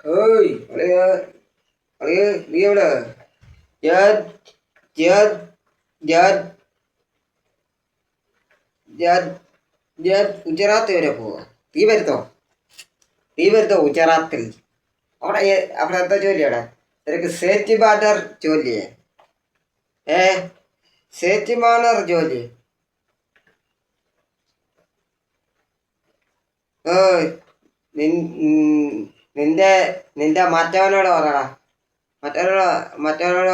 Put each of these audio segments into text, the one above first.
Ơi, അളിയ നീ എവിടെ? ഞാൻ ഞാൻ ഞാൻ ഞാൻ ഞാൻ ഗുജറാത്ത് വരെ പോവാ. നീ വരുത്തോ? നീ വരുത്തോ ഗുജറാത്തിൽ? അവിടെ എന്താ ജോലിയാടാ? നിനക്ക് സേഫ്റ്റി ബാനർ ജോലിയേ? ഏ സേഫ്റ്റി ബാനർ ജോലി? ഏയ് നിന്റെ നിന്റെ മറ്റവനോട് പറയടാ. മറ്റവനോട് മറ്റവനോട്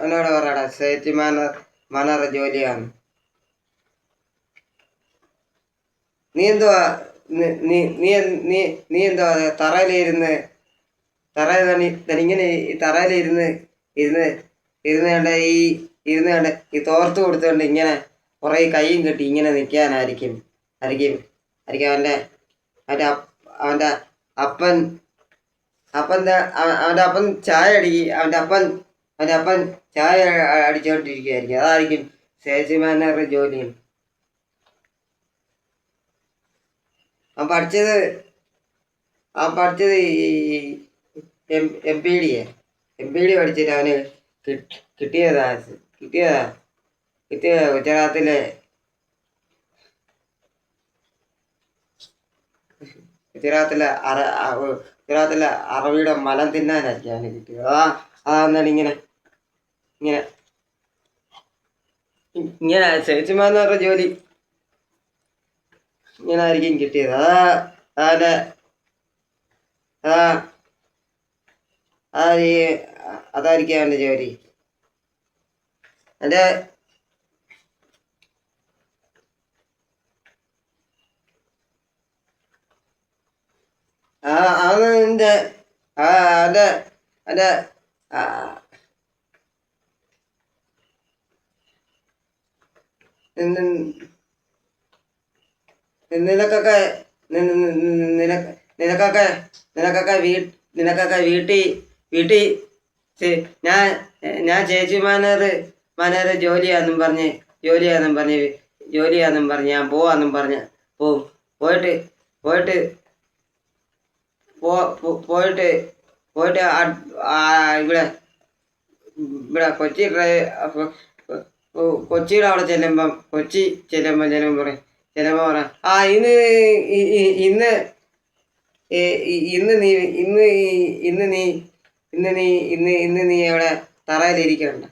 അവനോട് പറയടാ, സേഫ്റ്റി മാനർ ജോലിയാണ്. നീ എന്തുവാ നീ നീ നീ നീ നീ എന്തുവാ തറയിലിരുന്ന് തനിങ്ങനെ ഈ തറയിലിരുന്ന് ഇരുന്ന് ഇരുന്ന് കണ്ട ഇരുന്ന് കണ്ട് ഈ തോർത്ത് കൊടുത്തുകൊണ്ട് ഇങ്ങനെ കുറേ കൈയും കെട്ടി ഇങ്ങനെ നിൽക്കാനായിരിക്കും ആയിരിക്കും ആയിരിക്കും അവൻ്റെ അപ്പൻ അവൻ്റെ അപ്പൻ ചായ അവൻ്റെ അപ്പൻ ചായ അടിച്ചുകൊണ്ടിരിക്കുകയായിരിക്കും. അതായിരിക്കും സേൽസ്മാൻ്റെ ജോലി. അവൻ പഠിച്ചത് ഈ എം പി ഡി പഠിച്ചിട്ട് അവന് കിട്ടിയതാ കിട്ടിയതാ കിട്ടിയതാ ഗുജറാത്തിലെ അറബിയുടെ മലം തിന്നാനായിരിക്കും അവന് കിട്ടിയത്. അതാന്നാണ് ഇങ്ങനെ ഇങ്ങനെ ഇങ്ങനെ സേൽസ്മാൻ പറഞ്ഞ ജോലി ഇങ്ങനെ ആയിരിക്കും കിട്ടിയത്. അതിൻ്റെ അതായിരിക്കും അവൻ്റെ ജോലി. എൻ്റെ അത് നിൻ്റെ അതെ അതെ നിനക്കൊക്കെ നിനക്കൊക്കെ നിനക്കൊക്കെ വീട്ടിൽ ഞാൻ ചേച്ചി മാനേർ ജോലിയാന്നും പറഞ്ഞ് ഞാൻ പോവാന്നും പറഞ്ഞ് പോയിട്ട് പോയിട്ട് പോയിട്ട് പോയിട്ട് ഇവിടെ ഇവിടെ കൊച്ചിയുടെ അവിടെ ചെല്ലുമ്പം പറയും ഇന്ന് ഇന്ന് ഇന്ന് നീ ഇന്ന് ഇന്ന് നീ ഇന്ന് നീ ഇന്ന് ഇന്ന് നീ അവിടെ തറയിലിരിക്കണ്ട.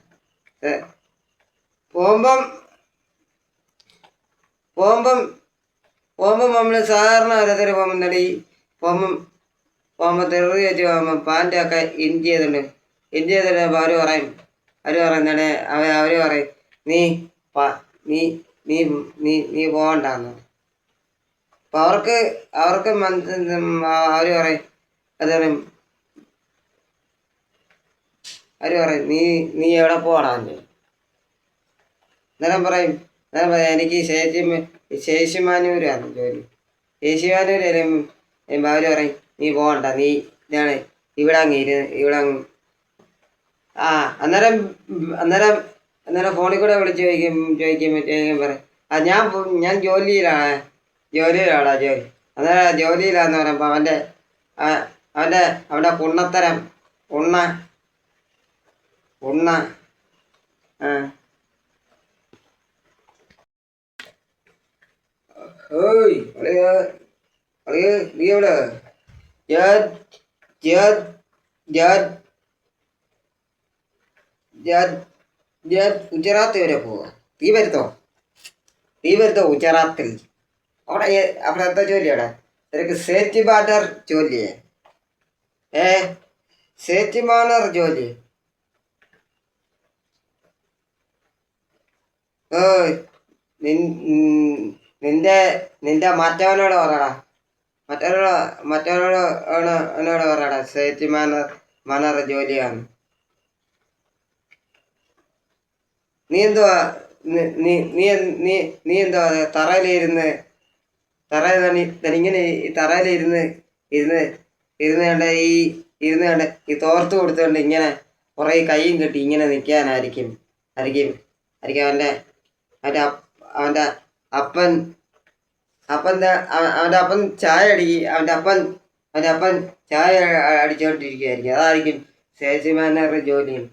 പോകുമ്പം നമ്മൾ സാധാരണ ഓരോരുത്തർ പോകുമ്പോൾ തെറി വെച്ച് പോകുമ്പോൾ പാൻ്റൊക്കെ ഇഞ്ചി ചെയ്തിട്ടുണ്ട് അവർ പറയും എന്താണ് അവർ പറയും നീ നീ നീ നീ പോകണ്ടെന്ന്. അപ്പം അവർക്ക് അവർ പറയും പറയും നീ എവിടെ പോകണമെന്ന്. അന്നേരം പറയും എനിക്ക് ശേഷിമാനൂരാണ് ജോലി. ശേഷിമാനൂർ അവർ പറയും നീ പോകണ്ട, നീ ഇതാണ് ഇവിടെ അന്നേരം ഫോണിൽ കൂടെ വിളിച്ച് ചോദിക്കും പറയും ഞാൻ ജോലിയിലാടാ ജോലി. അന്നേരം ജോലിയിലാന്ന് പറയുമ്പോൾ അവൻ്റെ കുണ്ണത്തരം ഉണ്ണ ഏയ് അളിയ നീ എവിടെ? ഞാൻ ഞാൻ ഞാൻ ഞാൻ ഗുജറാത്ത് വരെ പോവാ. നീ വരുത്തോ ഗുജറാത്തിൽ? അവിടെ എന്താ ജോലിയാടാ? നിനക്ക് സേഫ്റ്റി ബാനർ ജോലിയേ? സേഫ്റ്റി ബാനർ ജോലി? ഏയ് നിന്റെ മറ്റവനോട് പറയടാ. മറ്റവനോട് അവനോട് പറയടാ, സേഫ്റ്റി മാനർ ജോലിയാണ്. നീ എന്തുവാ നീ നീ നീ എന്തുവാ തറയിലിരുന്ന് തനിങ്ങനെ ഈ തറയിലിരുന്ന് കണ്ട ഈ തോർത്ത് കൊടുത്തുകൊണ്ട് ഇങ്ങനെ കുറേ കൈയും കെട്ടി ഇങ്ങനെ നിൽക്കാനായിരിക്കും അവൻ്റെ അപ്പൻ ചായ അവൻ്റെ അവൻ്റെ അപ്പൻ ചായ അടിച്ചുകൊണ്ടിരിക്കുകയായിരിക്കും. അതായിരിക്കും സെയിൽസ് മാനേജറുടെ ജോലിയും.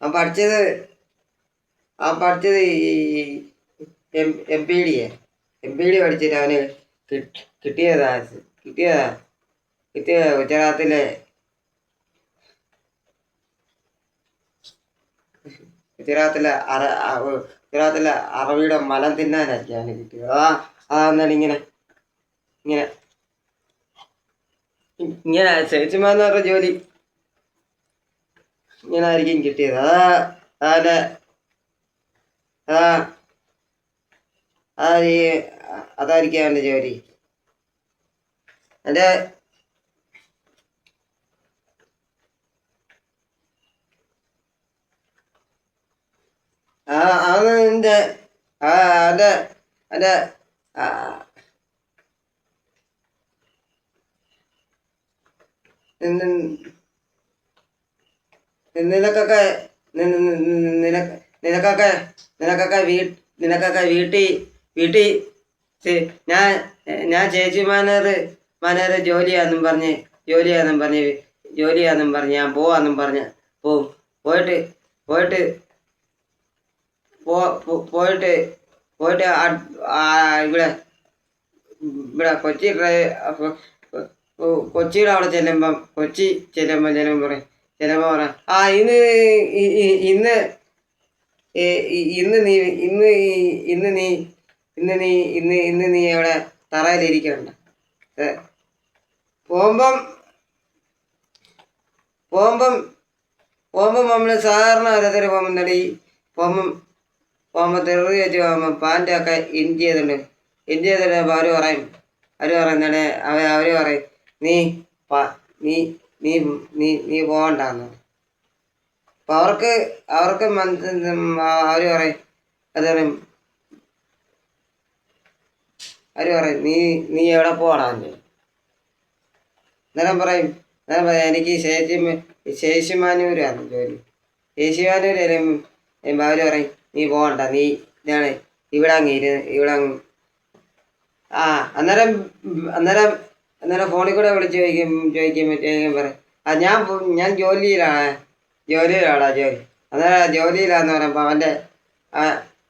അവൻ പഠിച്ചത് ഈ MPD പഠിച്ചിട്ട് അവന് കിട്ടിയതാ ഗുജറാത്തിലെ ഗുജറാത്തിലെ അറബിയുടെ മലം തിന്നാനായിരിക്കും അവന് കിട്ടിയത്. അതാന്നാണ് ഇങ്ങനെ ഇങ്ങനെ ഇങ്ങനെ സെയിൽസ്മാൻ പറഞ്ഞ ജോലി ഇങ്ങനെ ആയിരിക്കും കിട്ടിയത്. അതാ അതായിരിക്കും അവൻ്റെ ജോലി. എൻ്റെ അവൻ്റെ അവൻ്റെ എൻ്റെ നിനക്കൊക്കെ വീട്ടിൽ ഞാൻ ചേച്ചി മാനേജർ ജോലിയാന്നും പറഞ്ഞ് ഞാൻ പോവാന്നും പറഞ്ഞ് പോവും. പോയിട്ട് ഇവിടെ കൊച്ചിയുടെ അവിടെ ചെല്ലുമ്പം പറയും ഇന്ന് നീ അവിടെ തറയിലിരിക്കണ്ട. പോകുമ്പം നമ്മൾ സാധാരണ ഓരോരുത്തർ പോകുമ്പോൾ തെറി വെച്ച് പോകുമ്പോൾ പാൻ്റൊക്കെ ഇൻ ചെയ്തിട്ടുണ്ട്. അവർ പറയും എന്താണ് അവർ പറയും നീ പോകണ്ടെന്ന്. അപ്പം അവർക്ക് അവർ പറയും നീ എവിടെ പോകണമെന്ന്. അന്നേരം പറയും എനിക്ക് ശേഷിമാനൂരാണ് ജോലി. ശേഷിമാനൂർ അവർ പറയും നീ പോകണ്ട, നീ ഇതാണ് ഇവിടെ അങ്ങ് അന്നേരം ഫോണിൽ കൂടെ വിളിച്ച് ചോദിക്കും പറയും ഞാൻ ജോലിയിലാടാ ജോലി. അന്നേരം ജോലിയിലാന്ന് പറയുമ്പോൾ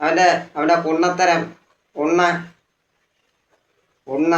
അവൻ്റെ പുണ്ണത്തരം ഉണ്ണ